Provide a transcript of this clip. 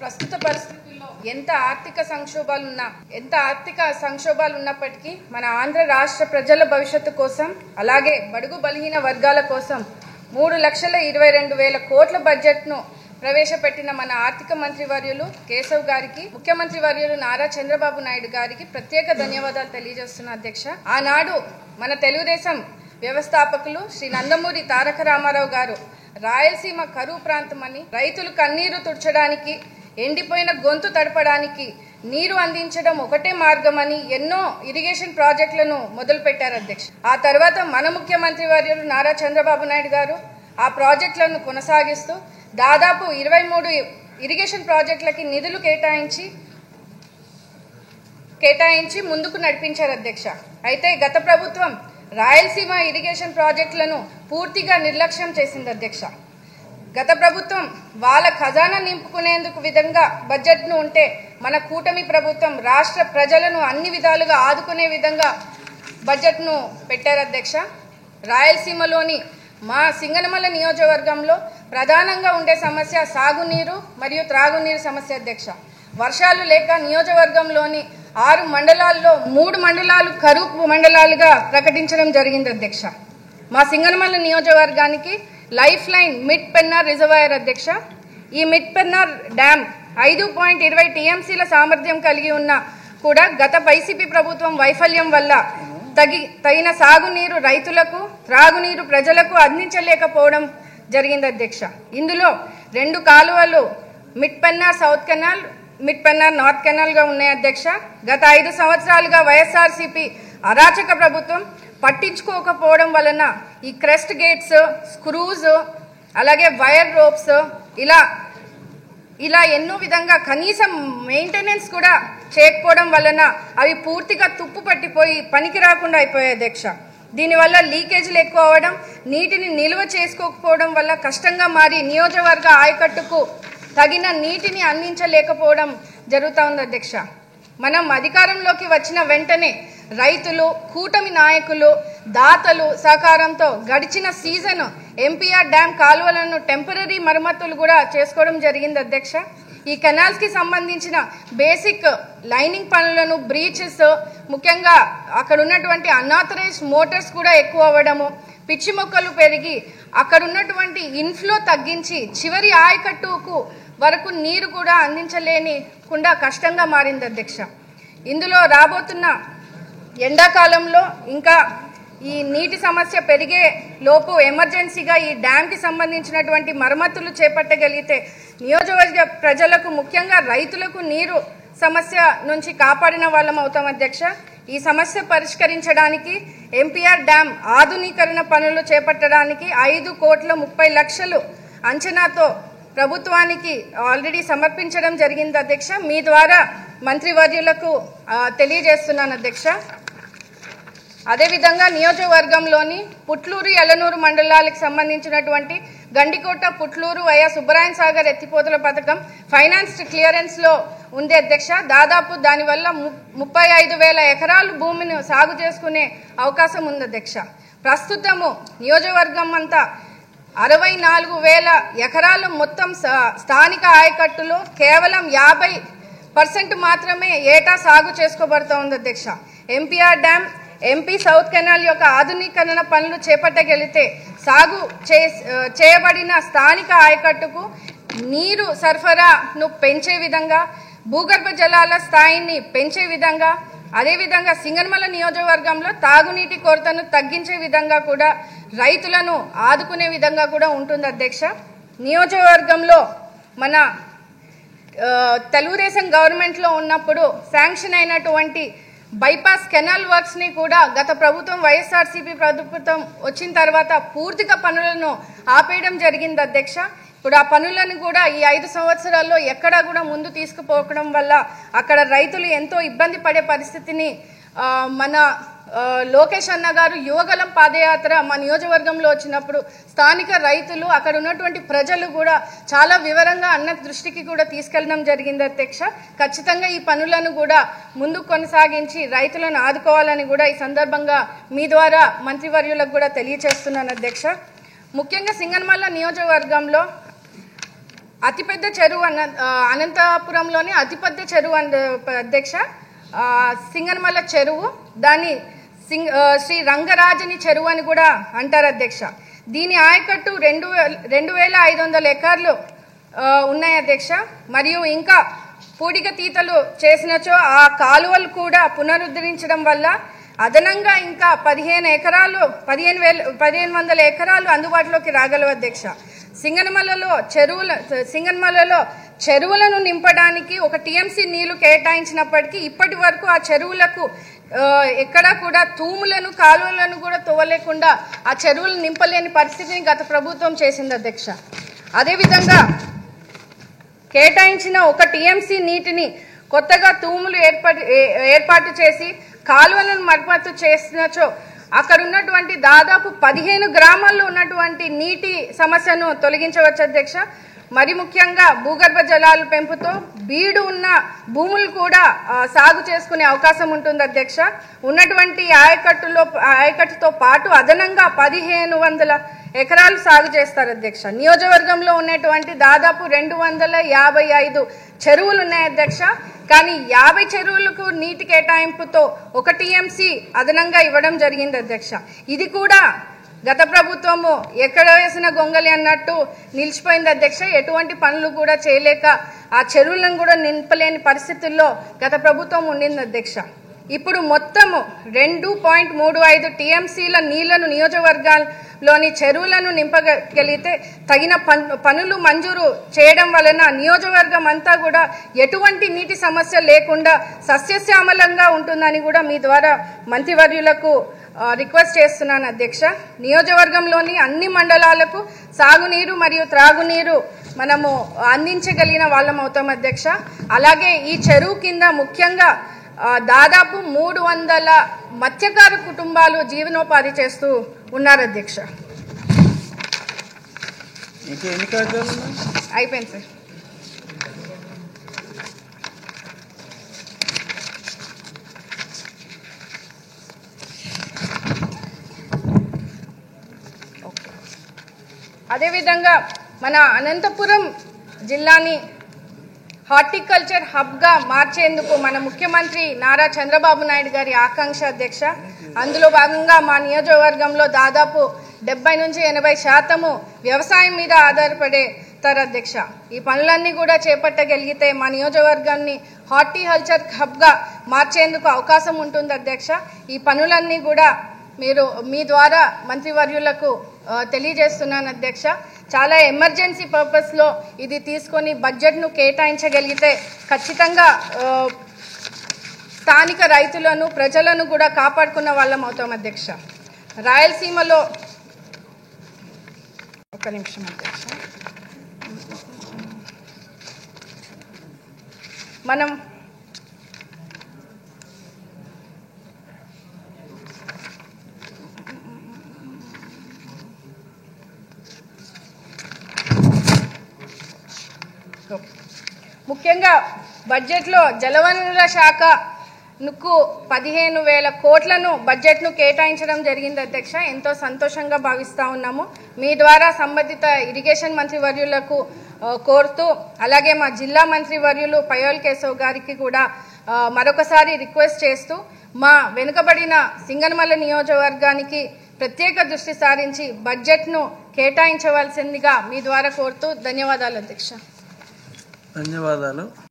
ప్రస్తుత పరిస్థితుల్లో ఎంత ఆర్థిక సంక్షోభాలు ఉన్నప్పటికీ మన ఆంధ్ర రాష్ట్ర ప్రజల భవిష్యత్తు కోసం అలాగే బడుగు బలహీన వర్గాల కోసం 3,22,000 కోట్ల బడ్జెట్ను ప్రవేశపెట్టిన మన ఆర్థిక మంత్రి వర్యులు కేశవ్ గారికి, ముఖ్యమంత్రి వర్యులు నారా చంద్రబాబు నాయుడు గారికి ప్రత్యేక ధన్యవాదాలు తెలియజేస్తున్నా అధ్యక్ష. ఆనాడు మన తెలుగుదేశం వ్యవస్థాపకులు శ్రీ నందమూరి తారక రామారావు గారు రాయలసీమ కరువు ప్రాంతమని, రైతులు కన్నీరు తుడచడానికి, ఎండిపోయిన గొంతు తడపడానికి నీరు అందించడం ఒకటే మార్గమని ఎన్నో ఇరిగేషన్ ప్రాజెక్టులను మొదలుపెట్టారు అధ్యక్ష. ఆ తర్వాత మన ముఖ్యమంత్రి వర్యులు నారా చంద్రబాబు నాయుడు గారు ఆ ప్రాజెక్టులను కొనసాగిస్తూ దాదాపు 23 ఇరిగేషన్ ప్రాజెక్టులకి నిధులు కేటాయించి ముందుకు నడిపించారు అధ్యక్ష. అయితే గత ప్రభుత్వం రాయలసీమ ఇరిగేషన్ ప్రాజెక్టులను పూర్తిగా నిర్లక్ష్యం చేసింది అధ్యక్ష. గత ప్రభుత్వం వాళ్ళ ఖజానా నింపుకునేందుకు విధంగా బడ్జెట్ను ఉంటే మన కూటమి ప్రభుత్వం రాష్ట్ర ప్రజలను అన్ని విధాలుగా ఆదుకునే విధంగా బడ్జెట్ను పెట్టారు అధ్యక్ష. రాయలసీమలోని మా సింగనమల నియోజకవర్గంలో ప్రధానంగా ఉండే సమస్య సాగునీరు మరియు త్రాగునీరు సమస్య అధ్యక్ష. వర్షాలు లేక నియోజకవర్గంలోని 6 మండలాల్లో 3 మండలాలు కరువు మండలాలుగా ప్రకటించడం జరిగింది అధ్యక్ష. మా సింగనమల నియోజకవర్గానికి life line mid Pennar reservoir అధ్యక్ష. ఈ మిడ్ పెన్నార్ డ్యామ్ 5.20 టీఎంసీల సామర్థ్యం కలిగి ఉన్న కూడా గత వైసీపీ ప్రభుత్వం వైఫల్యం వల్ల తగిన సాగునీరు రైతులకు, త్రాగునీరు ప్రజలకు అందించలేకపోవడం జరిగింది అధ్యక్ష. ఇందులో 2 కాలువలు mid Pennar south canal, mid Pennar north కెనాల్గా ఉన్నాయి అధ్యక్ష. గత 5 సంవత్సరాలుగా వైఎస్ఆర్సీపీ అరాచక ప్రభుత్వం పట్టించుకోకపోవడం వలన ఈ క్రెస్ట్ గేట్స్, స్క్రూస్, అలాగే వైర్ రోప్స్ ఇలా ఎన్నో విధంగా కనీసం మెయింటెనెన్స్ కూడా చేయకపోవడం వలన అవి పూర్తిగా తుప్పు పట్టిపోయి పనికి రాకుండా అయిపోయాయి అధ్యక్ష. దీనివల్ల లీకేజీలు ఎక్కువ అవ్వడం, నీటిని నిల్వ చేసుకోకపోవడం వల్ల కష్టంగా మారి నియోజకవర్గ ఆయకట్టుకు తగిన నీటిని అందించలేకపోవడం జరుగుతూ ఉంది అధ్యక్ష. మనం అధికారంలోకి వచ్చిన వెంటనే రైతులు, కూటమి నాయకులు, దాతలు సహకారంతో గడిచిన సీజన్ ఎంపీఆర్ డ్యామ్ కాలువలను టెంపరీ మరమ్మతులు కూడా చేసుకోవడం జరిగింది అధ్యక్ష. ఈ కెనాల్స్ కి సంబంధించిన బేసిక్ లైనింగ్ పనులను, బ్రీచెస్, ముఖ్యంగా అక్కడ ఉన్నటువంటి అన్ఆథరైజ్డ్ మోటార్స్ కూడా ఎక్కువ అవ్వడము, పిచ్చి మొక్కలు పెరిగి అక్కడ ఉన్నటువంటి ఇన్ఫ్లో తగ్గించి చివరి ఆయకట్టుకు వరకు నీరు కూడా అందించలేనికుండా కష్టంగా మారింది అధ్యక్ష. ఇందులో రాబోతున్న ఎండాకాలంలో ఇంకా ఈ నీటి సమస్య పెరిగే లోపు ఎమర్జెన్సీగా ఈ డ్యామ్కి సంబంధించినటువంటి మరమ్మతులు చేపట్టగలిగితే నియోజకవర్గ ప్రజలకు, ముఖ్యంగా రైతులకు నీరు సమస్య నుంచి కాపాడిన వాళ్ళం అవుతాం అధ్యక్ష. ఈ సమస్య పరిష్కరించడానికి ఎంపీఆర్ డ్యామ్ ఆధునీకరణ పనులు చేపట్టడానికి 5,30,00,000 అంచనాతో ప్రభుత్వానికి ఆల్రెడీ సమర్పించడం జరిగింది అధ్యక్ష. మీ ద్వారా మంత్రివర్యులకు తెలియజేస్తున్నాను అధ్యక్ష. అదేవిధంగా నియోజకవర్గంలోని పుట్లూరు, యలనూరు మండలాలకు సంబంధించినటువంటి గండికోట, పుట్లూరు వయా సుబ్బరాయన్ సాగర్ ఎత్తిపోతల పథకం ఫైనాన్స్ క్లియరెన్స్లో ఉంది అధ్యక్ష. దాదాపు దానివల్ల 35,000 ఎకరాలు భూమిని సాగు చేసుకునే అవకాశం ఉంది అధ్యక్ష. ప్రస్తుతము నియోజకవర్గం అంతా 64,000 ఎకరాలు మొత్తం స్థానిక ఆయకట్టులో కేవలం 50% మాత్రమే ఏటా సాగు చేసుకోబడుతూ ఉంది అధ్యక్ష. MPR dam, MP south canal యొక్క ఆధునీకరణ పనులు చేపట్టగలిగితే సాగు చేయబడిన స్థానిక ఆయకట్టుకు నీరు సరఫరాను పెంచే విధంగా, భూగర్భ జలాల స్థాయిని పెంచే విధంగా, అదేవిధంగా సింగనమల నియోజకవర్గంలో తాగునీటి కొరతను తగ్గించే విధంగా కూడా రైతులను ఆదుకునే విధంగా కూడా ఉంటుంది అధ్యక్ష. నియోజకవర్గంలో మన తెలుగుదేశం గవర్నమెంట్లో ఉన్నప్పుడు శాంక్షన్ అయినటువంటి బైపాస్ కెనాల్ వర్క్స్ ని కూడా గత ప్రభుత్వం వైఎస్ఆర్సీపీ ప్రభుత్వం వచ్చిన తర్వాత పూర్తిగా పనులను ఆపేయడం జరిగింది అధ్యక్ష. ఇప్పుడు ఆ పనులను కూడా ఈ 5 సంవత్సరాల్లో ఎక్కడా కూడా ముందు తీసుకుపోవడం వల్ల అక్కడ రైతులు ఎంతో ఇబ్బంది పడే పరిస్థితిని మన లోకేష్ అన్న గారు యువగలం పాదయాత్ర మా నియోజకవర్గంలో వచ్చినప్పుడు స్థానిక రైతులు, అక్కడ ఉన్నటువంటి ప్రజలు కూడా చాలా వివరంగా అన్న దృష్టికి కూడా తీసుకెళ్లడం జరిగింది అధ్యక్ష. ఖచ్చితంగా ఈ పనులను కూడా ముందుకు కొనసాగించి రైతులను ఆదుకోవాలని కూడా ఈ సందర్భంగా మీ ద్వారా మంత్రివర్యులకు కూడా తెలియజేస్తున్నాను అధ్యక్ష. ముఖ్యంగా సింగనమల నియోజకవర్గంలో అతిపెద్ద చెరువు అనంతపురంలోని అతిపెద్ద చెరువు అధ్యక్ష సింగనమల చెరువు, దాన్ని శ్రీ రంగరాజని చెరువు అని కూడా అంటారు అధ్యక్ష. దీని ఆయకట్టు 2,500 ఎకర్లు ఉన్నాయి అధ్యక్ష. మరియు ఇంకా పూడిక తీతలు చేసినచో ఆ కాలువలు కూడా పునరుద్ధరించడం వల్ల అదనంగా ఇంకా 1,500 ఎకరాలు అందుబాటులోకి రాగలవు అధ్యక్ష. సింగనమలలో చెరువులను నింపడానికి 1 టీఎంసీ నీళ్లు కేటాయించినప్పటికీ ఇప్పటి వరకు ఆ చెరువులకు ఎక్కడా కూడా తూములను కాలువలను కూడా తవ్వలేకుండా ఆ చెరువులు నింపలేని పరిస్థితిని గత ప్రభుత్వం చేసింది అధ్యక్ష. అదేవిధంగా కేటాయించిన 1 టీఎంసీ నీటిని కొత్తగా తూములు ఏర్పాటు చేసి కాలువలను మరమ్మతు చేసినచో అక్కడ ఉన్నటువంటి దాదాపు 15 గ్రామాల్లో ఉన్నటువంటి నీటి సమస్యను తొలగించవచ్చు అధ్యక్ష. మరి ముఖ్యంగా భూగర్భ జలాల పెంపుతో బీడు ఉన్న భూములు కూడా సాగు చేసుకునే అవకాశం ఉంటుంది అధ్యక్ష. ఉన్నటువంటి ఆయకట్టుతో పాటు అదనంగా 1,500 ఎకరాలు సాగు చేస్తారు అధ్యక్ష. నియోజకవర్గంలో ఉన్నటువంటి దాదాపు 255 చెరువులు ఉన్నాయి అధ్యక్ష. కానీ 50 చెరువులకు నీటి కేటాయింపుతో 1 టీఎంసీ అదనంగా ఇవ్వడం జరిగింది అధ్యక్ష. ఇది కూడా గత ప్రభుత్వము ఎక్కడ వేసిన గొంగలి అన్నట్టు నిలిచిపోయింది అధ్యక్ష. ఎటువంటి పనులు కూడా చేయలేక ఆ చెరువులను కూడా నింపలేని పరిస్థితుల్లో గత ప్రభుత్వం ఉండింది అధ్యక్ష. ఇప్పుడు మొత్తము 2.35 టీఎంసీల నీళ్లను నియోజకవర్గాల్లోని చెరువులను నింపగలిగితే తగిన పనులు మంజూరు చేయడం వలన నియోజకవర్గం అంతా కూడా ఎటువంటి నీటి సమస్య లేకుండా సస్యశ్యామలంగా ఉంటుందని కూడా మీ ద్వారా మంత్రివర్యులకు రిక్వెస్ట్ చేస్తున్నాను అధ్యక్ష. నియోజకవర్గంలోని అన్ని మండలాలకు సాగునీరు మరియు త్రాగునీరు మనము అందించగలిగిన వాళ్ళం అవుతాం అధ్యక్ష. అలాగే ఈ చెరువు కింద ముఖ్యంగా దాదాపు 300 మత్స్యకార కుటుంబాలు జీవనోపాధి చేస్తూ ఉన్నారు అధ్యక్ష. అయిపోయింది సార్. అదేవిధంగా మన అనంతపురం జిల్లాని హార్టికల్చర్ హబ్గా మార్చేందుకు మన ముఖ్యమంత్రి నారా చంద్రబాబు నాయుడు గారి ఆకాంక్ష అధ్యక్ష. అందులో భాగంగా మా నియోజకవర్గంలో దాదాపు 70 నుంచి 80% వ్యవసాయం మీద ఆధారపడేతారు అధ్యక్ష. ఈ పనులన్నీ కూడా చేపట్టగలిగితే మా నియోజకవర్గాన్ని హార్టికల్చర్ హబ్గా మార్చేందుకు అవకాశం ఉంటుంది అధ్యక్ష. ఈ పనులన్నీ కూడా మీరు మీ ద్వారా మంత్రివర్యులకు తెలియజేస్తున్నాను అధ్యక్ష. చాలా ఎమర్జెన్సీ పర్పస్లో ఇది తీసుకొని బడ్జెట్ను కేటాయించగలిగితే ఖచ్చితంగా స్థానిక రైతులను ప్రజలను కూడా కాపాడుకున్న వాళ్ళం అవుతాం అధ్యక్ష. రాయలసీమలో ఒక్క నిమిషం అధ్యక్ష. మనం ముఖ్యంగా బడ్జెట్లో జలవనరుల శాఖకు 15,000 కోట్లను బడ్జెట్ను కేటాయించడం జరిగింది అధ్యక్ష. ఎంతో సంతోషంగా భావిస్తూ ఉన్నాము. మీ ద్వారా సంబంధిత ఇరిగేషన్ మంత్రివర్యులకు కోరుతూ అలాగే మా జిల్లా మంత్రివర్యులు పయోల్ కేశవ్ గారికి కూడా మరొకసారి రిక్వెస్ట్ చేస్తూ మా వెనుకబడిన సింగనమల నియోజకవర్గానికి ప్రత్యేక దృష్టి సారించి బడ్జెట్ను కేటాయించవలసిందిగా మీ ద్వారా కోరుతూ ధన్యవాదాలు అధ్యక్ష. ధన్యవాదాలు.